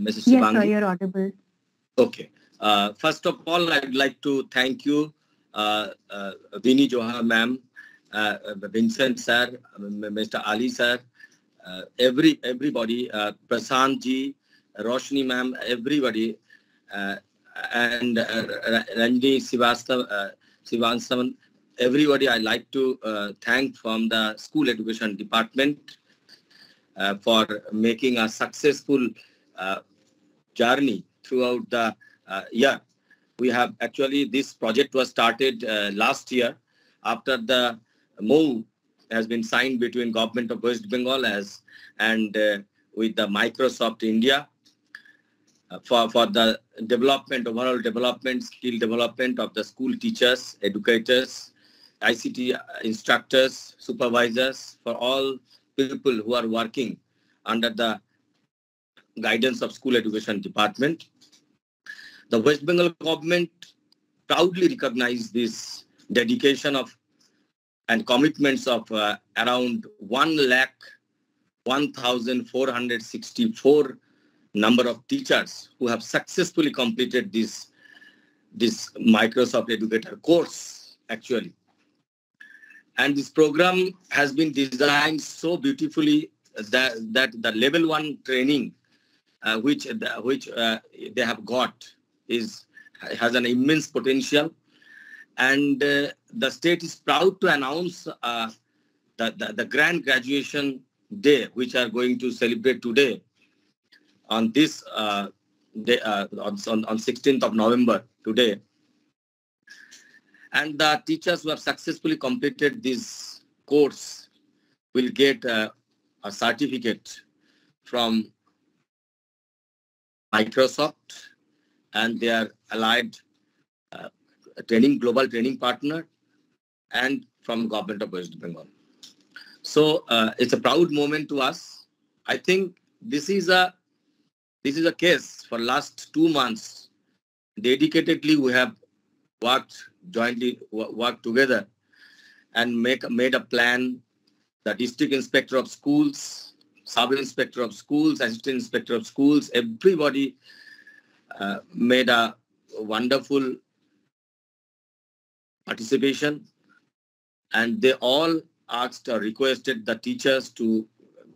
Mrs. Yes, sir, Shivangi? you're audible. Okay. First of all, I'd like to thank you, Vinny Johar ma'am, Vincent sir, Mr. Ali sir, everybody, Prasant ji, Roshni ma'am, everybody, uh, and Ranjini Sivasavan, everybody. I like to thank from the School Education Department for making a successful uh, journey throughout the year. We have actually, this project was started last year after the MOU has been signed between Government of West Bengal and with the Microsoft India for the development, overall development, skill development of the school teachers, educators, ICT instructors, supervisors, for all people who are working under the guidance of School Education Department. The West Bengal government proudly recognized this dedication of and commitments of around 1,01,464 number of teachers who have successfully completed this Microsoft Educator course actually. And this program has been designed so beautifully that the level 1 training which they have got has an immense potential, and the state is proud to announce the grand graduation day, which are going to celebrate today on this day, on 16th of November today. And the teachers who have successfully completed this course will get a certificate from Microsoft and their allied global training partner, and from Government of West Bengal. So it's a proud moment to us. I think this is a case for last 2 months. Dedicatedly, we have worked together and made a plan. The district inspector of schools, sub-inspector of schools, assistant inspector of schools, everybody made a wonderful participation, and they all asked or requested the teachers to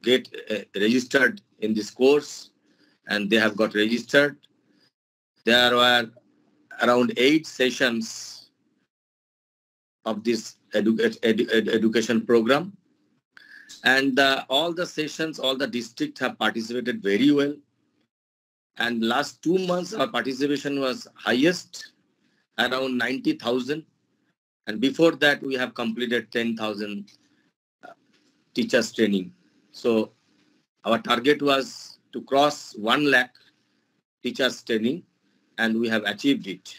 get registered in this course, and they have got registered. There were around 8 sessions of this education program, and all the sessions, all the districts have participated very well. And last 2 months, our participation was highest, around 90,000. And before that, we have completed 10,000 teachers training. So our target was to cross 1 lakh teachers training, and we have achieved it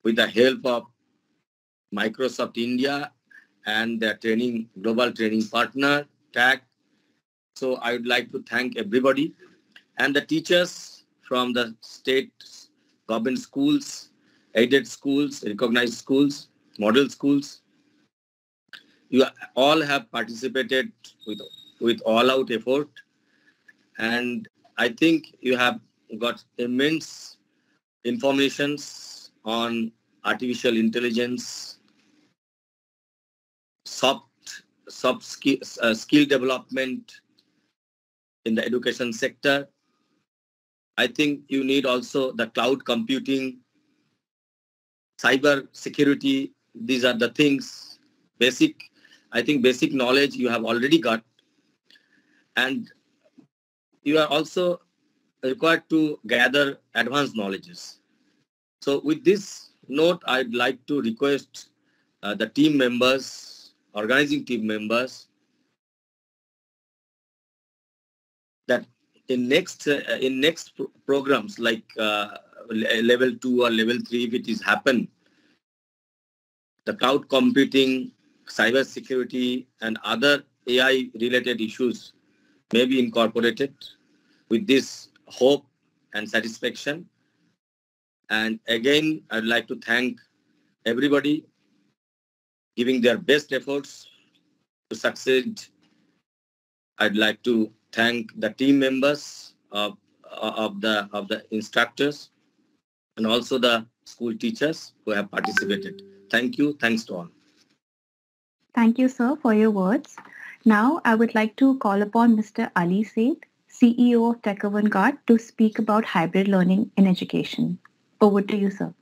with the help of Microsoft India and their global training partner, TAG. So I would like to thank everybody and the teachers from the state government schools, aided schools, recognized schools, model schools. You all have participated with all-out effort, and I think you have got immense informations on artificial intelligence, soft skill development in the education sector. I think you need also the cloud computing, cyber security. These are the things, basic knowledge you have already got. And you are also required to gather advanced knowledges. So with this note, I'd like to request the team members, organizing team members, that in next programs like level 2 or level 3, if it is happen, the cloud computing, cyber security, and other AI related issues may be incorporated. With this hope and satisfaction, and again, I'd like to thank everybody giving their best efforts to succeed. I'd like to thank the team members of of the instructors and also the school teachers who have participated. Thank you. Thanks to all. Thank you, sir, for your words. Now, I would like to call upon Mr. Ali Seth, CEO of Tech Avantgarde, to speak about hybrid learning in education. Over to you, sir.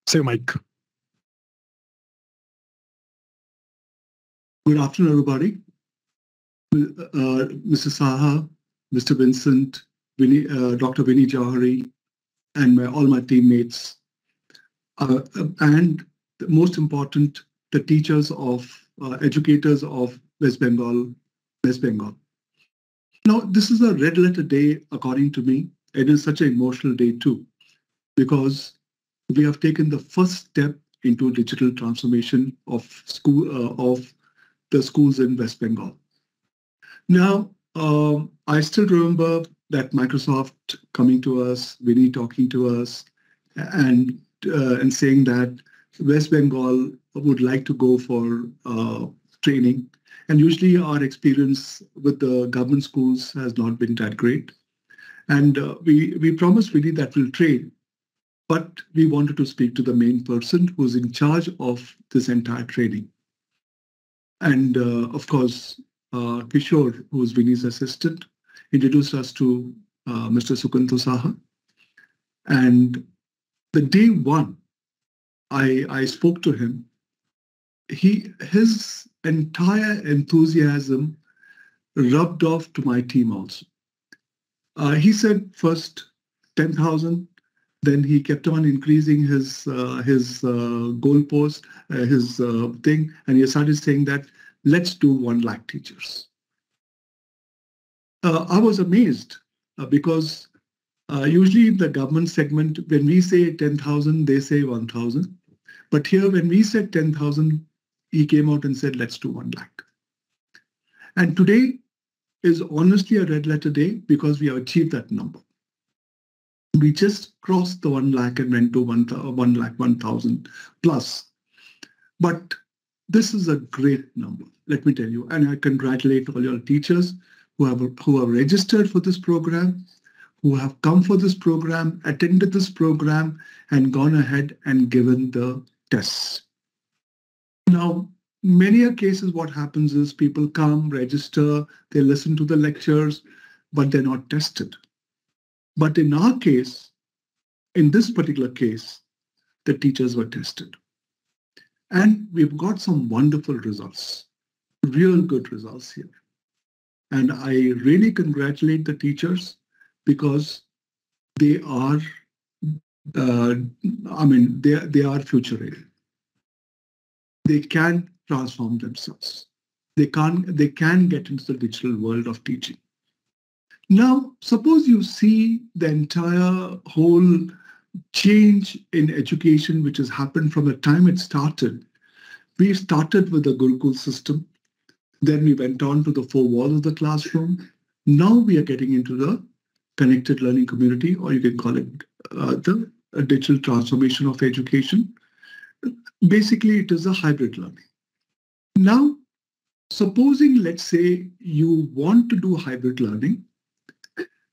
Say Mike. Good afternoon, everybody. Mr. Saha, Mr. Vincent, Dr. Vinny Jauhari, and all my teammates, and most important, the teachers of educators of West Bengal. Now, this is a red letter day, according to me. It is such an emotional day too, because we have taken the first step into digital transformation of the schools in West Bengal. Now, I still remember that Microsoft coming to us, Vinny talking to us, and saying that West Bengal would like to go for training. And usually our experience with the government schools has not been that great. And we promised Vinny that we'll train, but we wanted to speak to the main person who's in charge of this entire training. And of course, Kishore, who's Vinny's assistant, introduced us to Mr. Sukanta Saha. And the day one, I spoke to him. His entire enthusiasm rubbed off to my team also. He said first 10,000, then he kept on increasing his goalpost, his thing, and he started saying that let's do 1 lakh teachers. I was amazed because usually in the government segment, when we say 10,000, they say 1,000. But here, when we said 10,000, he came out and said, let's do 1 lakh. And today is honestly a red letter day because we have achieved that number. We just crossed the 1 lakh and went to 1 lakh 1,000 plus. But this is a great number, let me tell you. And I congratulate all your teachers who have registered for this program, who have come for this program, attended this program, and gone ahead and given the tests. Now, many a cases, what happens is people come, register, they listen to the lectures, but they're not tested. But in our case, in this particular case, the teachers were tested. And we've got some wonderful results, real good results here. And I really congratulate the teachers because they are, they are future ready. They can transform themselves. They can get into the digital world of teaching. Now, suppose you see the entire whole change in education which has happened from the time it started. We started with the Gurukul system. Then we went on to the 4 walls of the classroom. Now we are getting into the connected learning community, or you can call it the digital transformation of education. Basically, it is a hybrid learning. Now, supposing, let's say, you want to do hybrid learning,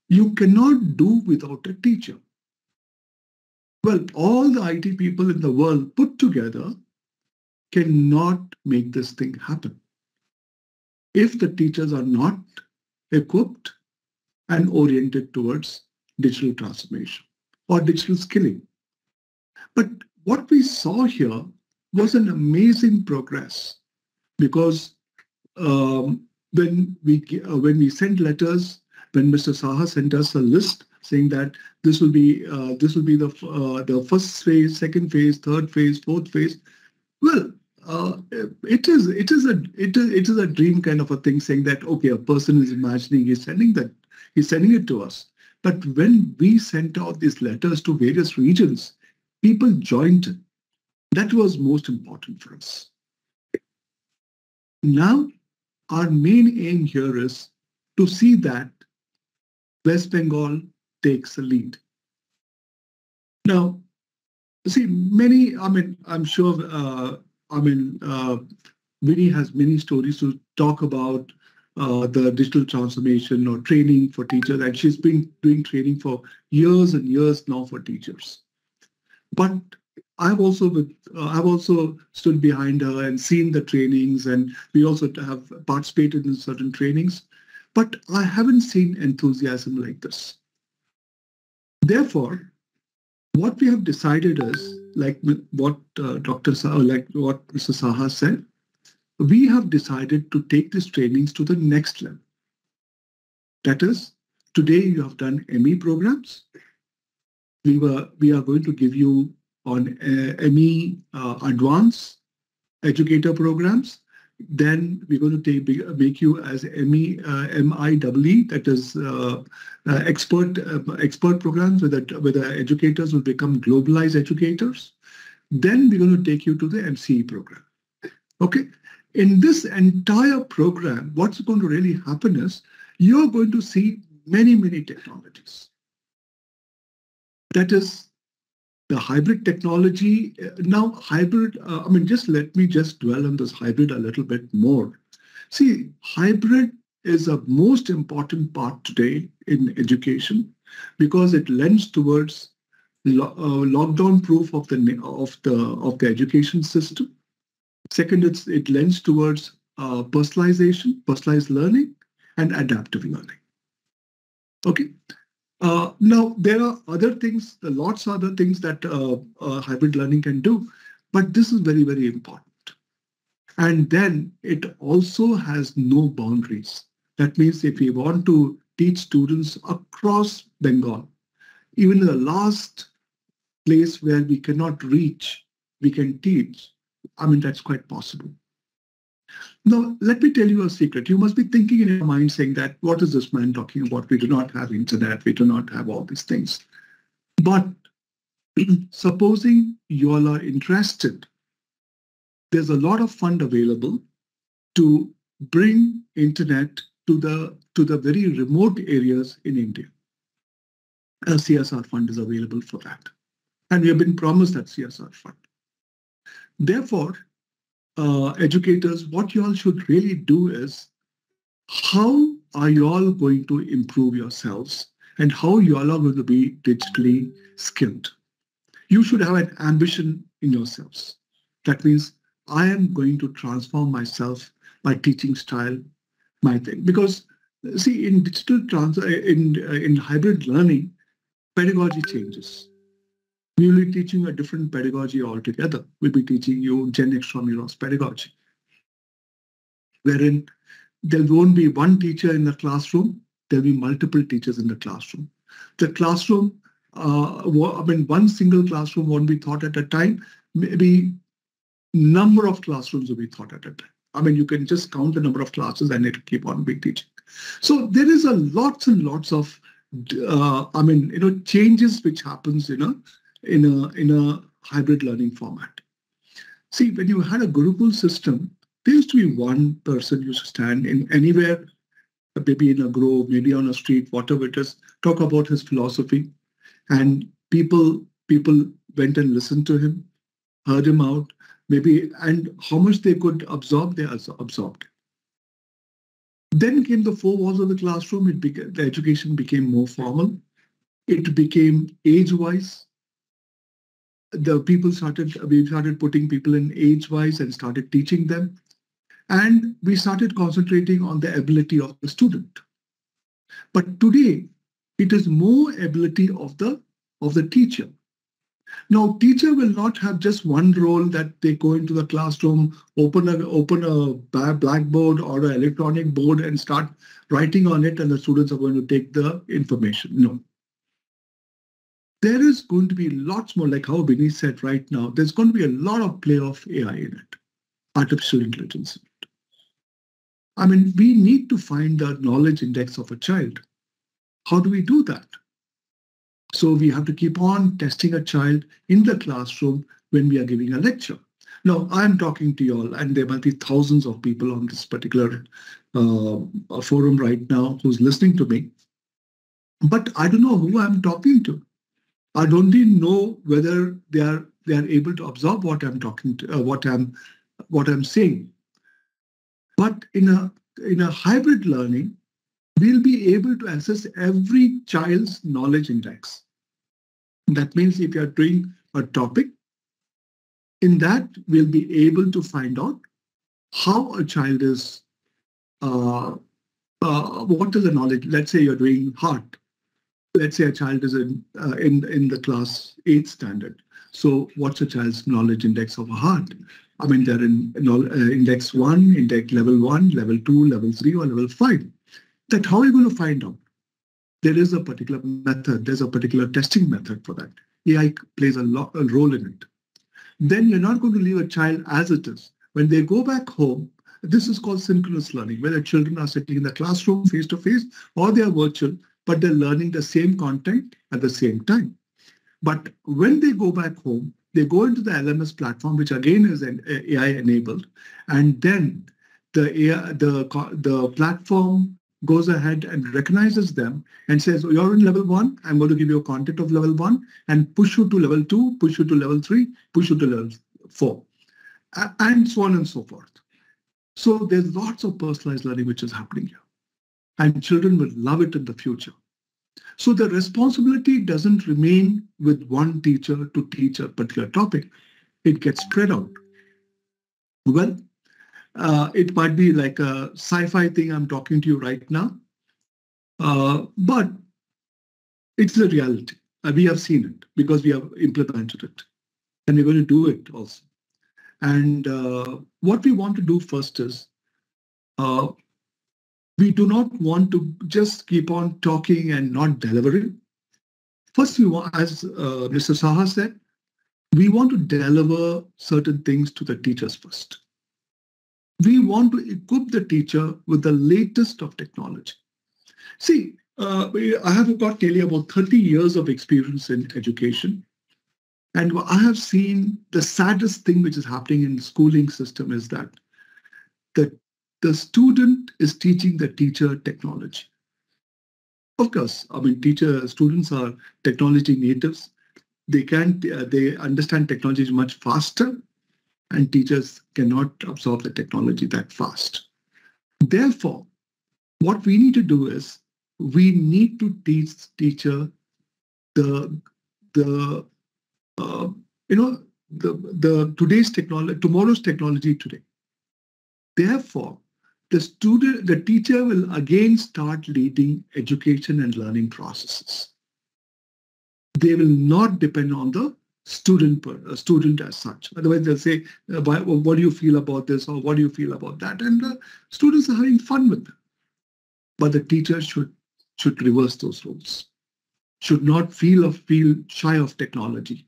you cannot do without a teacher. Well, all the IT people in the world put together cannot make this thing happen if the teachers are not equipped and oriented towards digital transformation or digital skilling. But what we saw here was an amazing progress because when we sent letters, when Mr. Saha sent us a list saying that this will be the first phase, second phase, third phase, fourth phase. Well, it is a dream kind of a thing, saying that okay, a person is imagining, he's sending it to us. But when we sent out these letters to various regions, people joined in. That was most important for us. Now, our main aim here is to see that West Bengal takes a lead. Now, see, I'm sure, Vinny has many stories to talk about the digital transformation or training for teachers, and she's been doing training for years and years now for teachers. But I've also stood behind her and seen the trainings, and we also have participated in certain trainings. But I haven't seen enthusiasm like this. Therefore, what we have decided is, like what Dr. Saha, like what Mr. Saha said, we have decided to take these trainings to the next level. That is, today you have done ME programs. We are going to give you on ME advanced educator programs. Then we're going to make you as ME, MIEE, that is expert programs where the educators will become globalized educators. Then we're going to take you to the MCE program. Okay. In this entire program, what's going to really happen is you're going to see many, many technologies. That is the hybrid technology. Now, hybrid, just let me just dwell on this hybrid a little bit more. See, hybrid is a most important part today in education because it lends towards lockdown proof of the education system. Second, it lends towards personalization, personalized learning, and adaptive learning. Okay. Now, there are other things, lots of other things that hybrid learning can do, but this is very, very important. And then it also has no boundaries. That means if we want to teach students across Bengal, even in the last place where we cannot reach, we can teach. That's quite possible. Now, let me tell you a secret. You must be thinking in your mind saying that, what is this man talking about? We do not have internet. We do not have all these things. But supposing you all are interested, there's a lot of fund available to bring internet to the very remote areas in India. A CSR fund is available for that. And we have been promised that CSR fund. Therefore, educators, what you all should really do is, how are you all going to improve yourselves and how you all are going to be digitally skilled? You should have an ambition in yourselves. That means I am going to transform myself, my teaching style, my thing. Because see, in in hybrid learning, pedagogy changes. We will be teaching you a different pedagogy altogether. We'll be teaching you Gen Extramuros pedagogy, wherein there won't be one teacher in the classroom, there'll be multiple teachers in the classroom. The classroom, one single classroom won't be taught at a time, maybe number of classrooms will be taught at a time. You can just count the number of classes and it'll keep on being teaching. So there is lots and lots of, changes which happens, in a hybrid learning format. See, when you had a Gurukul system, there used to be one person who used to stand in anywhere, maybe in a grove, maybe on a street, whatever it is, talk about his philosophy. And people went and listened to him, heard him out, maybe, and how much they could absorb, they also absorbed. Then came the four walls of the classroom. The education became more formal. It became age-wise. We started putting people in age-wise and started teaching them. And we started concentrating on the ability of the student. But today, it is more ability of the teacher. Now, teacher will not have just one role that they go into the classroom, open a blackboard or an electronic board and start writing on it, and the students are going to take the information. No. There is going to be lots more, like how Vinny said right now, there's going to be a lot of play of AI in it, artificial intelligence. We need to find the knowledge index of a child. How do we do that? So we have to keep on testing a child in the classroom when we are giving a lecture. Now, I'm talking to you all, and there might be thousands of people on this particular forum right now who's listening to me. But I don't know who I'm talking to. I don't even know whether they are able to absorb what I'm talking to, what I'm saying. But in a hybrid learning, we'll be able to assess every child's knowledge index. That means if you're doing a topic, in that we'll be able to find out how a child is, what is the knowledge. Let's say you're doing heart. Let's say a child is in the class 8th standard. So what's a child's knowledge index of a heart? I mean, they're in index 1, index level 1, level 2, level 3, or level 5. That how are you going to find out? There is a particular method. There's a particular testing method for that. AI plays a role in it. Then you're not going to leave a child as it is. When they go back home, this is called synchronous learning, where the children are sitting in the classroom face-to-face, or they are virtual, but they're learning the same content at the same time. But when they go back home, they go into the LMS platform, which again is an AI enabled, and then the platform goes ahead and recognizes them and says, you're in level 1, I'm going to give you a content of level 1 and push you to level 2, push you to level 3, push you to level 4, and so on and so forth. So there's lots of personalized learning which is happening here, and children will love it in the future. So the responsibility doesn't remain with one teacher to teach a particular topic. It gets spread out. Well, it might be like a sci-fi thing I'm talking to you right now, but it's the reality. We have seen it because we have implemented it, and we're going to do it also. And what we want to do first is, we do not want to just keep on talking and not delivering. First, we want, as Mr. Saha said, we want to deliver certain things to the teachers first. We want to equip the teacher with the latest of technology. See, I have got nearly about 30 years of experience in education. And I have seen the saddest thing which is happening in the schooling system is that the student is teaching the teacher technology. Of course, I mean, students are technology natives. They understand technology much faster, and teachers cannot absorb the technology that fast. Therefore, what we need to do is we need to teach teacher today's technology, tomorrow's technology today. Therefore, the teacher will again start leading education and learning processes. They will not depend on the student as such. Otherwise, they'll say, what do you feel about this, or what do you feel about that? And the students are having fun with them. But the teacher should reverse those roles, should not feel shy of technology.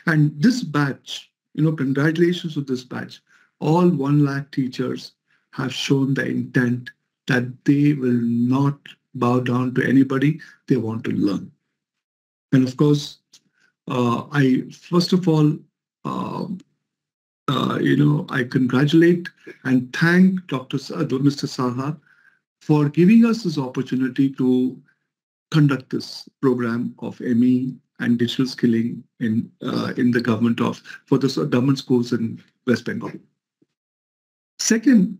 And this batch, congratulations to this batch. All 1 lakh teachers have shown the intent that they will not bow down to anybody. They want to learn. And of course, I first of all, I congratulate and thank Mr. Saha for giving us this opportunity to conduct this program of ME and digital skilling in the for the government schools in West Bengal. Second,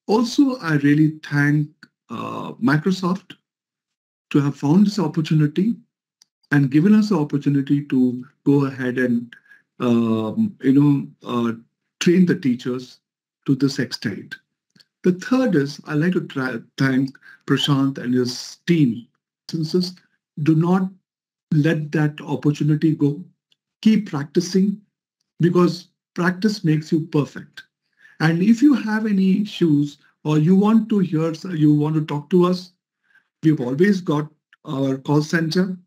also I really thank Microsoft to have found this opportunity and given us the opportunity to go ahead and train the teachers to this extent. The third is I'd like to thank Prashant and his team. Do not let that opportunity go. Keep practicing, because practice makes you perfect. And if you have any issues or you want to talk to us, we've always got our call center.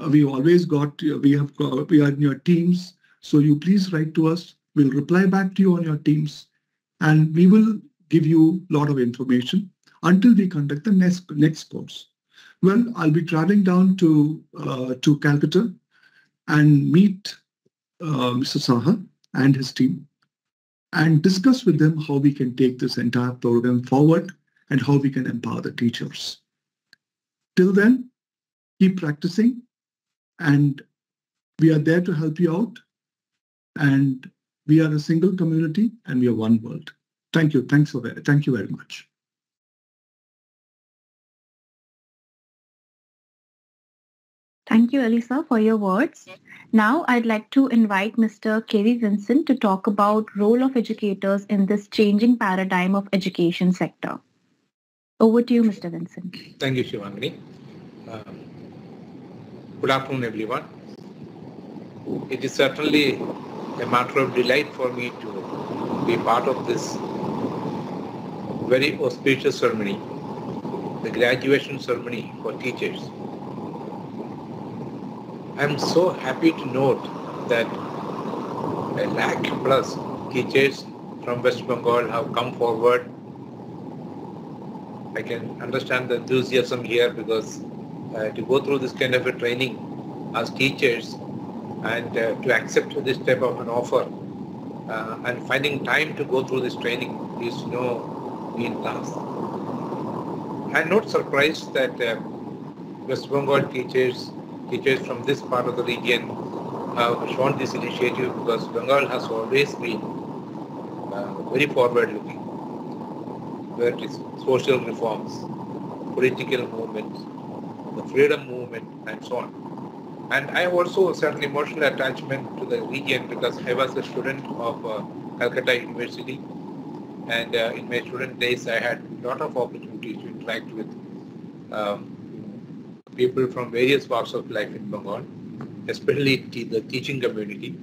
We are in your teams. So you please write to us. We'll reply back to you on your teams, and we will give you a lot of information until we conduct the next course. Well, I'll be traveling down to Calcutta and meet Mr. Saha and his team and discuss with them how we can take this entire program forward and how we can empower the teachers. Till then, keep practicing, and we are there to help you out. And we are a single community, and we are one world. Thank you. Thank you very much. Thank you, Elisa, for your words. Now, I'd like to invite Mr. KV Vincent to talk about role of educators in this changing paradigm of education sector. Over to you, Mr. Vincent. Thank you, Shivangani. Good afternoon, everyone. It is certainly a matter of delight for me to be part of this very auspicious ceremony, the graduation ceremony for teachers. I'm so happy to note that 100,000+ teachers from West Bengal have come forward. I can understand the enthusiasm here because to go through this kind of a training as teachers and to accept this type of an offer and finding time to go through this training is no mean task. I'm not surprised that West Bengal teachers from this part of the region have shown this initiative because Bengal has always been very forward-looking, where it is social reforms, political movements, the freedom movement, and so on. And I have also a certain emotional attachment to the region because I was a student of Calcutta University, and in my student days I had a lot of opportunities to interact with people from various parts of life in Bengal, especially the teaching community.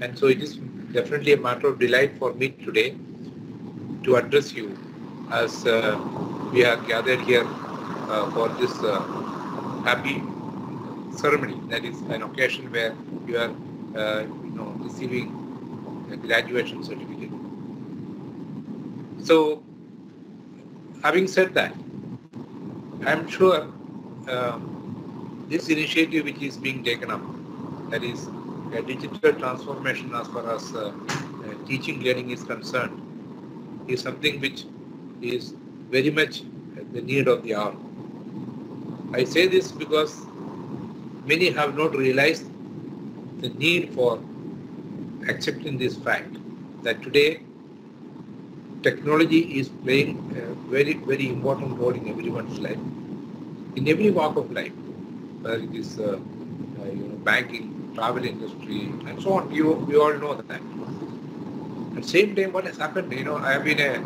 And so it is definitely a matter of delight for me today to address you as we are gathered here for this happy ceremony. That is an occasion where you are receiving a graduation certificate. So, having said that, I'm sure this initiative which is being taken up, that is a digital transformation as far as teaching learning is concerned, is something which is very much the need of the hour. I say this because many have not realized the need for accepting this fact that today technology is playing a very, very important role in everyone's life, in every walk of life, whether it is banking, travel industry, and so on. We all know that. At the same time, what has happened, I have been a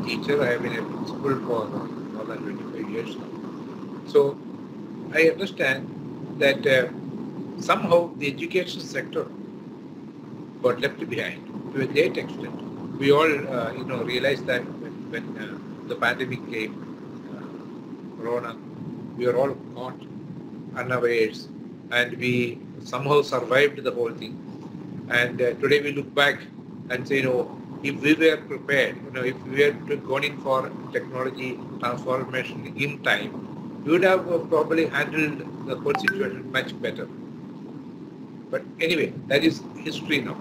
teacher, I have been a principal for more than 25 years now. So I understand that somehow the education sector got left behind to a great extent. We all, realized that when the pandemic came, Corona, we were all caught unawares, and we somehow survived the whole thing. And today we look back and say, if we were prepared, if we had gone in for technology transformation in time, we would have probably handled the whole situation much better. But anyway, that is history now.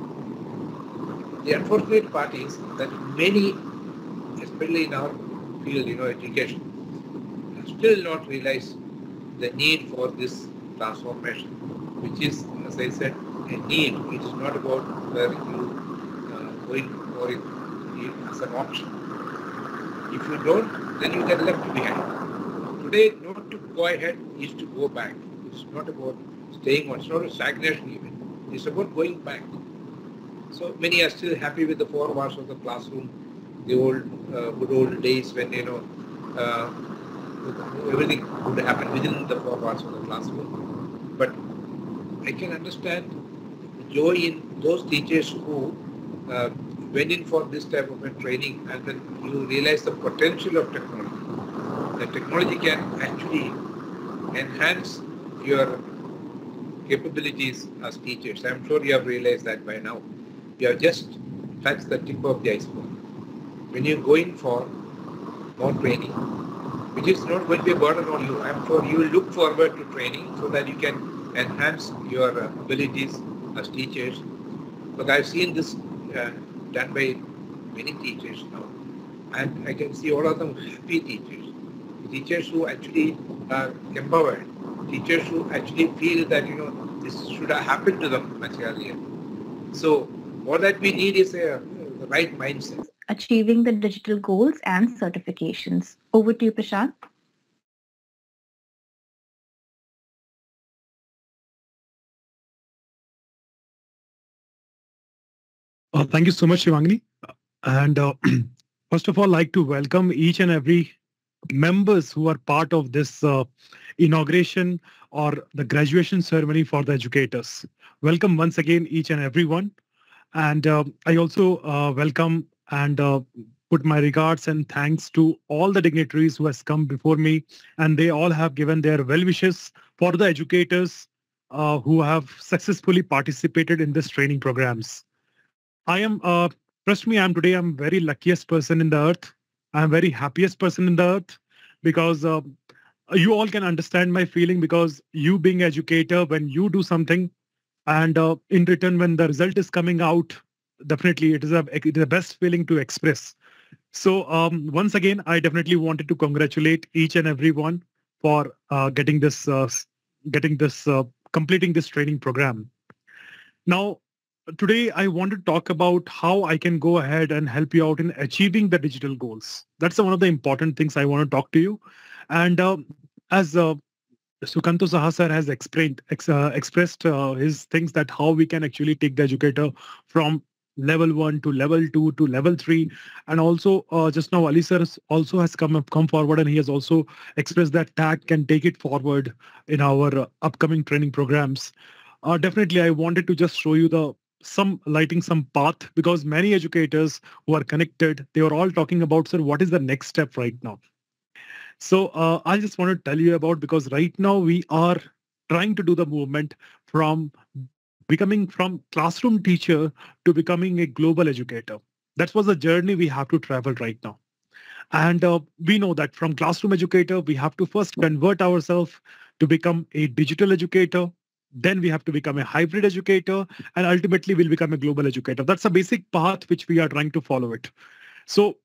The unfortunate part is that many, especially in our field, education, have still not realized the need for this transformation, which is, as I said, a need. It is not about where you going for it as an option. If you don't, then you get left behind. Today, not to go ahead is to go back. It's not about staying on. It's not a stagnation even. It's about going back. So many are still happy with the four walls of the classroom, the old, good old days when, everything would happen within the four walls of the classroom. But I can understand the joy in those teachers who went in for this type of a training, and then you realize the potential of technology. The technology can actually enhance your capabilities as teachers. I'm sure you have realized that by now. You have just touched the tip of the iceberg. When you go in for more training, which is not going to be a burden on you, I'm sure you will look forward to training so that you can enhance your abilities as teachers. But I've seen this done by many teachers now, and I can see all of them happy teachers. Teachers who actually are empowered, teachers who actually feel that this should have happened to them much earlier. So what that we need is the right mindset. achieving the digital goals and certifications. Over to you, Prashant. Thank you so much, Shivangni. And first of all, like to welcome each and every members who are part of this inauguration or the graduation ceremony for the educators. Welcome once again, each and everyone. And I also welcome and put my regards and thanks to all the dignitaries who has come before me, and they all have given their well wishes for the educators who have successfully participated in this training programs. I am, trust me, I'm very luckiest person in the earth. I'm very happiest person in the earth because you all can understand my feeling, because you being educator, when you do something and in return, when the result is coming out, definitely it is the best feeling to express. So once again, I definitely wanted to congratulate each and everyone for getting this, completing this training program. Now, today I want to talk about how I can go ahead and help you out in achieving the digital goals. That's one of the important things I want to talk to you. And as Sukanto Saha sir has expressed his things that how we can actually take the educator from level 1 to level 2 to level 3. And also just now Ali sir also has come forward, and he has also expressed that TAG can take it forward in our upcoming training programs. Definitely, I wanted to just show you lighting some path, because many educators who are connected, they are all talking about, sir, what is the next step right now? So I just want to tell you about, because right now we are trying to do the movement from becoming from classroom teacher to becoming a global educator. That was the journey we have to travel right now. And we know that from classroom educator, we have to first convert ourselves to become a digital educator. Then we have to become a hybrid educator, and ultimately we'll become a global educator. That's a basic path which we are trying to follow it. So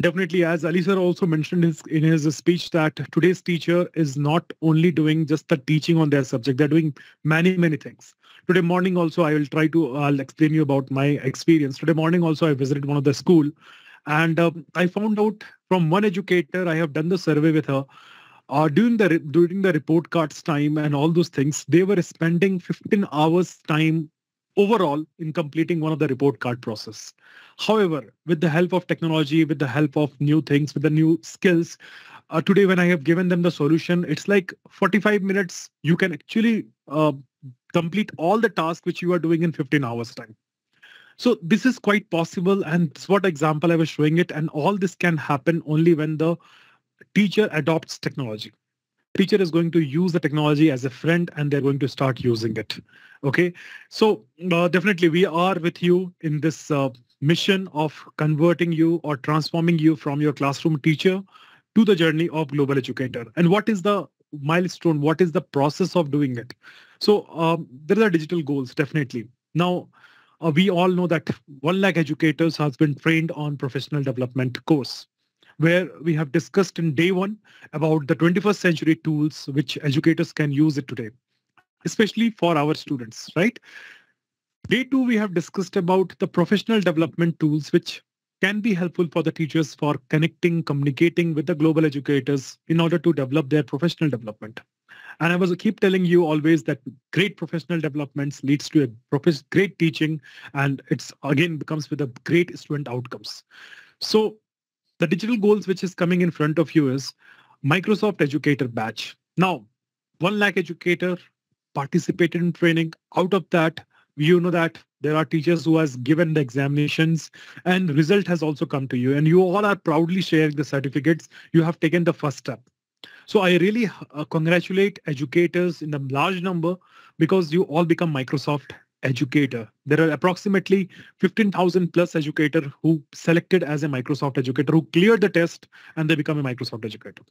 definitely, as Ali sir also mentioned in his speech, that today's teacher is not only doing just the teaching on their subject, they're doing many, many things. Today morning also, I'll explain you about my experience. Today morning also, I visited one of the school, and I found out from one educator, I have done the survey with her, during the report cards time and all those things, they were spending 15 hours time overall in completing one of the report card process. However, with the help of technology, with the help of new things, with the new skills, today when I have given them the solution, it's like 45 minutes. You can actually complete all the tasks which you are doing in 15 hours time. So this is quite possible, and it's what example I was showing it. And all this can happen only when the teacher adopts technology. Teacher is going to use the technology as a friend, and they're going to start using it. Okay, so definitely we are with you in this mission of converting you or transforming you from your classroom teacher to the journey of global educator. And what is the milestone? What is the process of doing it? So there are digital goals, definitely. Now, we all know that 1 lakh educators has been trained on professional development course, where we have discussed in day 1 about the 21st century tools which educators can use it today, especially for our students, right? Day 2, we have discussed about the professional development tools which can be helpful for the teachers for connecting, communicating with the global educators in order to develop their professional development. And I was keep telling you always that great professional developments leads to a great teaching, and it's again becomes with a great student outcomes. So the digital goals which is coming in front of you is Microsoft Educator Batch. Now, 1 lakh educator participated in training. Out of that, you know that there are teachers who has given the examinations, and result has also come to you, and you all are proudly sharing the certificates. You have taken the first step. So I really congratulate educators in a large number, because you all become Microsoft educator. There are approximately 15,000 plus educator who selected as a Microsoft educator, who cleared the test, and they become a Microsoft educator.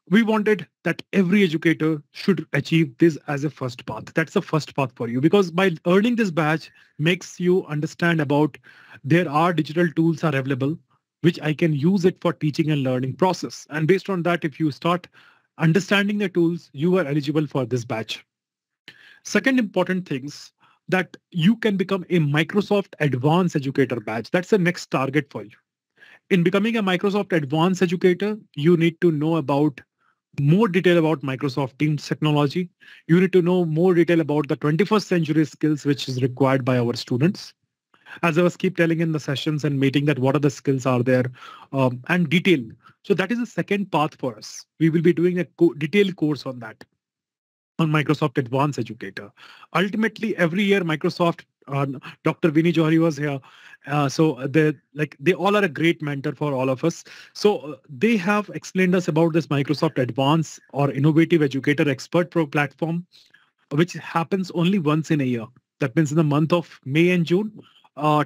We wanted that every educator should achieve this as a first path. That's the first path for you, because by earning this badge makes you understand about there are digital tools are available, which I can use it for teaching and learning process. And based on that, if you start understanding the tools, you are eligible for this badge. Second important things, that you can become a Microsoft Advanced Educator badge. That's the next target for you. In becoming a Microsoft Advanced Educator, you need to know about more detail about Microsoft Teams technology. You need to know more detail about the 21st century skills which is required by our students. As I was keep telling in the sessions and meeting that what are the skills are there and detail. So that is the second path for us. We will be doing a detailed course on that, on Microsoft Advanced Educator. Ultimately, every year Microsoft, Dr. Vinny Johari was here. So they all are a great mentor for all of us. So they have explained us about this Microsoft Advanced or Innovative Educator Expert Pro platform, which happens only once in a year. That means in the month of May and June,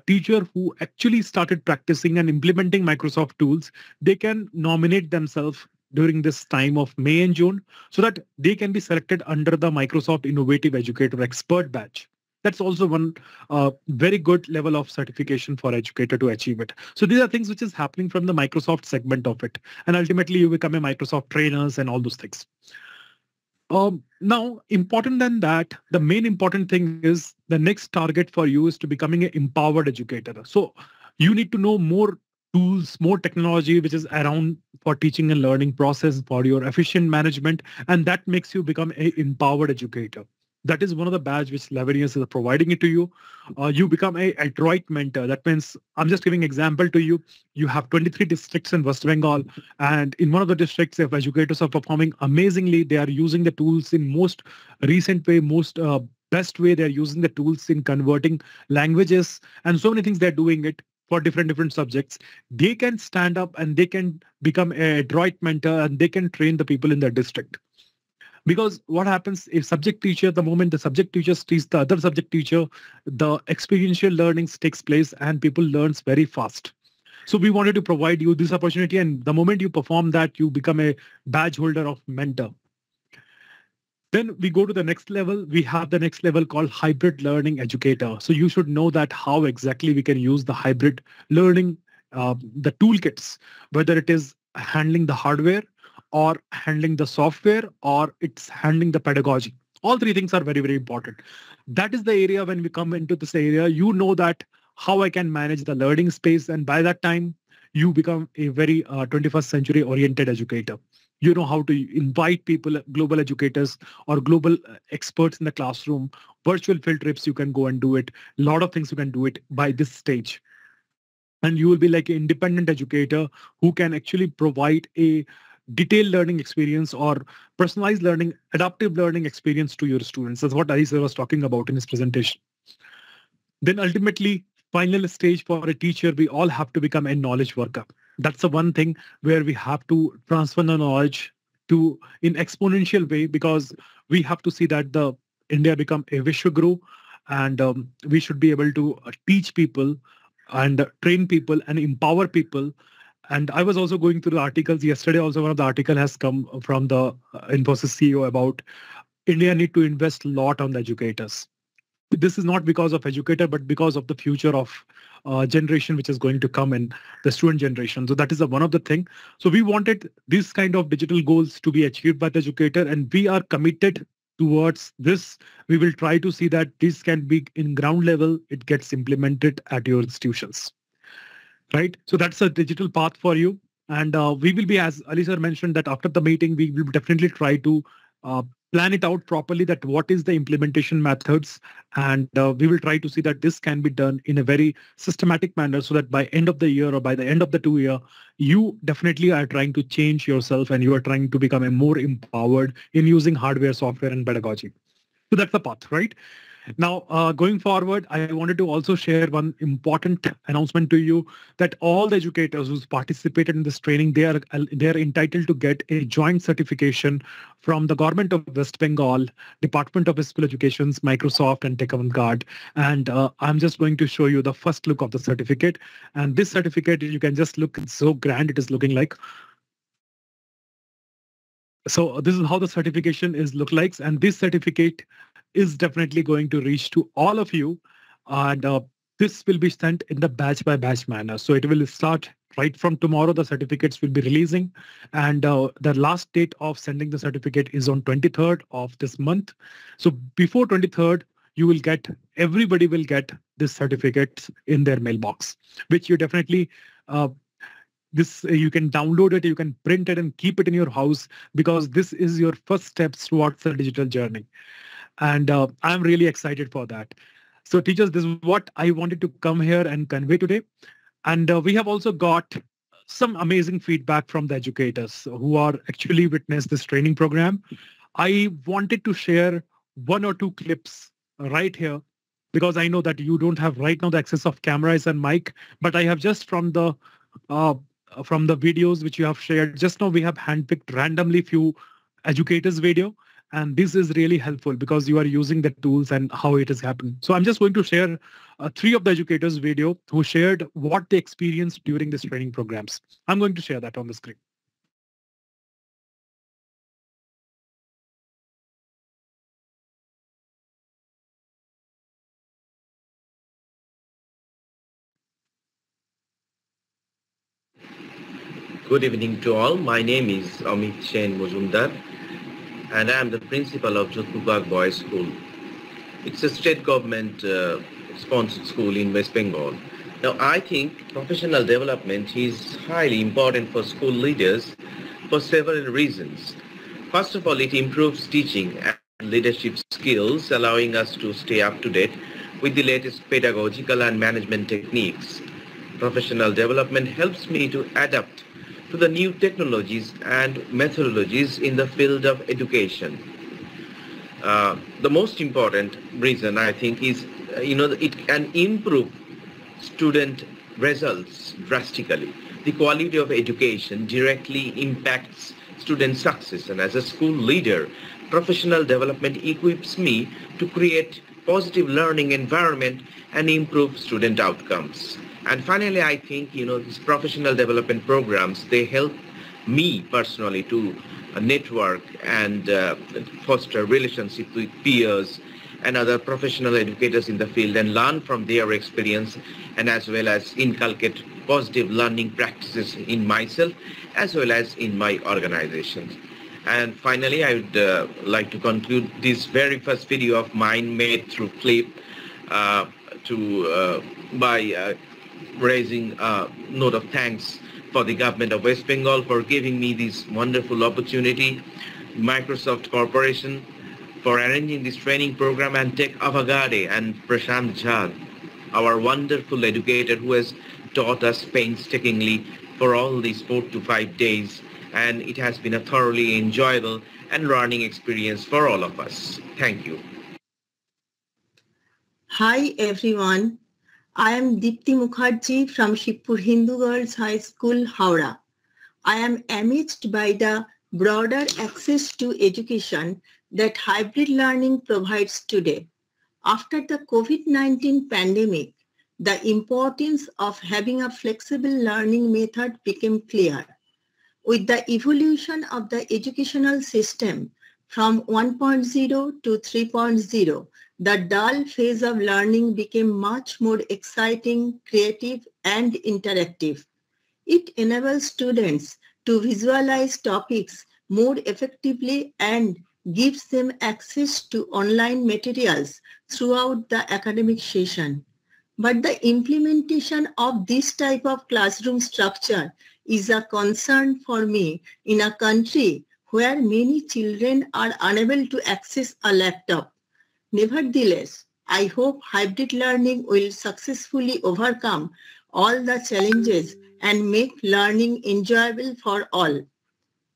teacher who actually started practicing and implementing Microsoft tools, they can nominate themselves during this time of May and June so that they can be selected under the Microsoft Innovative Educator Expert badge. That's also one very good level of certification for educator to achieve it. So these are things which is happening from the Microsoft segment of it. And ultimately you become a Microsoft trainers and all those things. Now, important than that, the main important thing is the next target for you is to becoming an empowered educator. So you need to know more tools, more technology, which is around for teaching and learning process for your efficient management. And that makes you become an empowered educator. That is one of the badge which Lavenius is providing it to you. You become a adroit mentor. That means, I'm just giving example to you. You have 23 districts in West Bengal, and in one of the districts, if educators are performing amazingly, they are using the tools in most recent way, most best way. They're using the tools in converting languages and so many things. They're doing it for different subjects. They can stand up and they can become a adroit mentor and they can train the people in their district. Because what happens if subject teacher, the moment the subject teacher teaches the other subject teacher, the experiential learnings takes place and people learns very fast. So we wanted to provide you this opportunity, and the moment you perform that, you become a badge holder of mentor. Then we go to the next level. We have the next level called hybrid learning educator. So you should know that how exactly we can use the hybrid learning, the toolkits, whether it is handling the hardware or handling the software, or it's handling the pedagogy. All three things are very important. That is the area when we come into this area, you know that how I can manage the learning space. And by that time, you become a very 21st century oriented educator. You know how to invite people, global educators or global experts in the classroom, virtual field trips, you can go and do it. A lot of things you can do it by this stage. And you will be like an independent educator who can actually provide a detailed learning experience or personalized learning, adaptive learning experience to your students. That's what Alisar was talking about in his presentation. Then ultimately, final stage for a teacher, we all have to become a knowledge worker. That's the one thing where we have to transfer the knowledge to in exponential way, because we have to see that the India become a Vishwaguru, and we should be able to teach people and train people and empower people. And I was also going through the articles yesterday. Also, one of the article has come from the Infosys CEO about India need to invest a lot on the educators. This is not because of educator, but because of the future of generation which is going to come in, the student generation. So that is one of the thing. So we wanted this kind of digital goals to be achieved by the educator, and we are committed towards this. We will try to see that this can be in ground level, it gets implemented at your institutions. Right. So that's a digital path for you. And we will be, as Ali sir mentioned, that after the meeting, we will definitely try to plan it out properly, that what is the implementation methods. And we will try to see that this can be done in a very systematic manner so that by end of the year or by the end of the 2 year, you definitely are trying to change yourself and you are trying to become a more empowered in using hardware, software and pedagogy. So that's the path, right? Now, going forward, I wanted to also share one important announcement to you that all the educators who's participated in this training, they are entitled to get a joint certification from the Government of West Bengal, Department of Physical Education's Microsoft and Tech Avant-Garde. And I'm just going to show you the first look of the certificate. And this certificate, you can just look, it's so grand it is looking like. So this is how the certification is look like, and this certificate is definitely going to reach to all of you, and this will be sent in the batch by batch manner. So it will start right from tomorrow. The certificates will be releasing, and the last date of sending the certificate is on 23rd of this month. So before 23rd, everybody will get this certificate in their mailbox, which you definitely, you can download it, you can print it and keep it in your house, because this is your first steps towards the digital journey. And I'm really excited for that. So teachers, this is what I wanted to come here and convey today. And we have also got some amazing feedback from the educators who are actually witnessed this training program. I wanted to share one or two clips right here, because I know that you don't have right now the access of cameras and mic, but I have just from the videos which you have shared just now, we have handpicked randomly few educators video. And this is really helpful because you are using the tools and how it has happened. So I'm just going to share 3 of the educators video who shared what they experienced during this training programs. I'm going to share that on the screen. Good evening to all. My name is Amit Chen Mujumdar, and I am the principal of Jodhpur Boys School. It's a state government sponsored school in West Bengal. Now, I think professional development is highly important for school leaders for several reasons. First of all, it improves teaching and leadership skills, allowing us to stay up to date with the latest pedagogical and management techniques. Professional development helps me to adapt to the new technologies and methodologies in the field of education. The most important reason, I think, is it can improve student results drastically. The quality of education directly impacts student success, and as a school leader, professional development equips me to create positive learning environment and improve student outcomes. And finally, I think, these professional development programs, they help me personally to network and foster relationships with peers and other professional educators in the field and learn from their experience, and as well as inculcate positive learning practices in myself as well as in my organizations. And finally, I would like to conclude this very first video of mine made through Clip by raising a note of thanks for the government of West Bengal for giving me this wonderful opportunity, Microsoft Corporation for arranging this training program, and Tech Avantgarde and Prashant Jha, our wonderful educator who has taught us painstakingly for all these 4 to 5 days, and it has been a thoroughly enjoyable and learning experience for all of us. Thank you. Hi everyone. I am Deepti Mukherjee from Shibpur Hindu Girls High School, Howrah. I am amazed by the broader access to education that hybrid learning provides today. After the COVID-19 pandemic, the importance of having a flexible learning method became clear. With the evolution of the educational system from 1.0 to 3.0, the dull phase of learning became much more exciting, creative, and interactive. It enables students to visualize topics more effectively and gives them access to online materials throughout the academic session. But the implementation of this type of classroom structure is a concern for me in a country where many children are unable to access a laptop. Nevertheless, I hope hybrid learning will successfully overcome all the challenges and make learning enjoyable for all.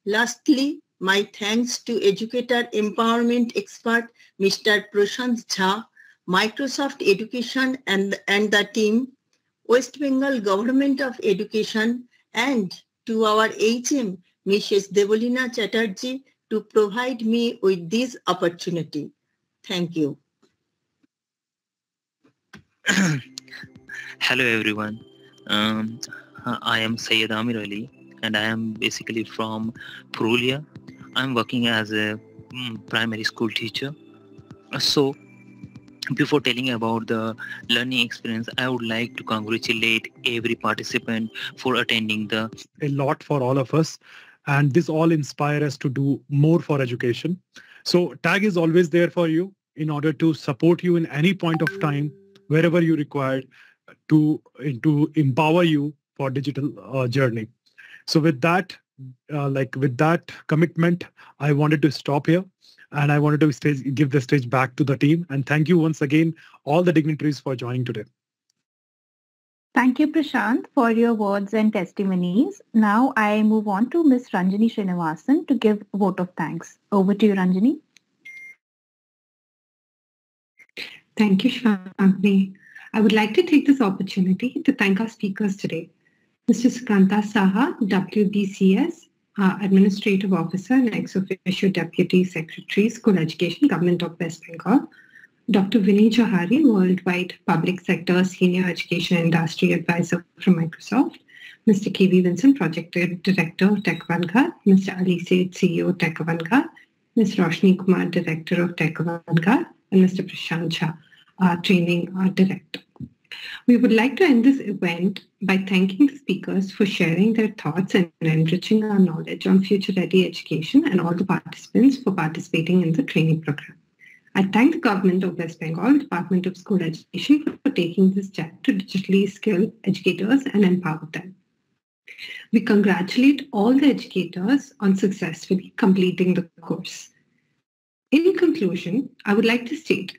Lastly, my thanks to educator empowerment expert Mr. Prashant Jha, Microsoft Education and the team, West Bengal Government of Education, and to our HM, Mrs. Debolina Chatterjee, to provide me with this opportunity. Thank you. Hello everyone. I am Syed Amir Ali and I am basically from Purulia. I'm working as a primary school teacher. So before telling about the learning experience, I would like to congratulate every participant for attending a lot for all of us, and this all inspire us to do more for education. So tag is always there for you. in order to support you in any point of time, wherever you require to empower you for digital journey. So with that, with that commitment, I wanted to stop here, and I wanted to give the stage back to the team. And thank you once again, all the dignitaries, for joining today. Thank you, Prashant, for your words and testimonies. Now I move on to Ms. Ranjani Srinivasan to give vote of thanks. Over to you, Ranjani. Thank you, Shantanu. I would like to take this opportunity to thank our speakers today. Mr. Sukanta Saha, WBCS, Administrative Officer and Ex Officio Deputy Secretary, School Education, Government of West Bengal. Dr. Vinay Johari, Worldwide Public Sector Senior Education Industry Advisor from Microsoft. Mr. K.V. Vincent, Project Director of TechAvantGarde. Mr. Ali Said, CEO of TechAvantGarde. Ms. Roshni Kumar, Director of TechAvantGarde. And Mr. Prashant Jha, Training Director. We would like to end this event by thanking the speakers for sharing their thoughts and enriching our knowledge on future-ready education, and all the participants for participating in the training program. I thank the Government of West Bengal Department of School Education for taking this step to digitally skill educators and empower them. We congratulate all the educators on successfully completing the course. In conclusion, I would like to state,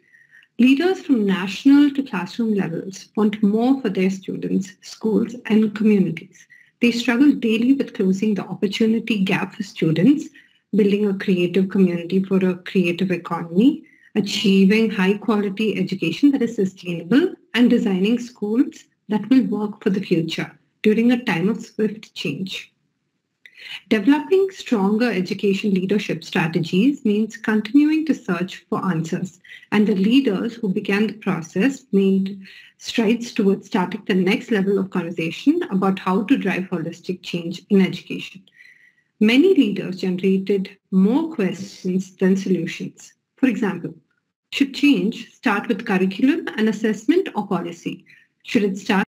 leaders from national to classroom levels want more for their students, schools, and communities. They struggle daily with closing the opportunity gap for students, building a creative community for a creative economy, achieving high-quality education that is sustainable, and designing schools that will work for the future during a time of swift change. Developing stronger education leadership strategies means continuing to search for answers, and the leaders who began the process made strides towards starting the next level of conversation about how to drive holistic change in education. Many leaders generated more questions than solutions. For example, should change start with curriculum and assessment or policy? Should it start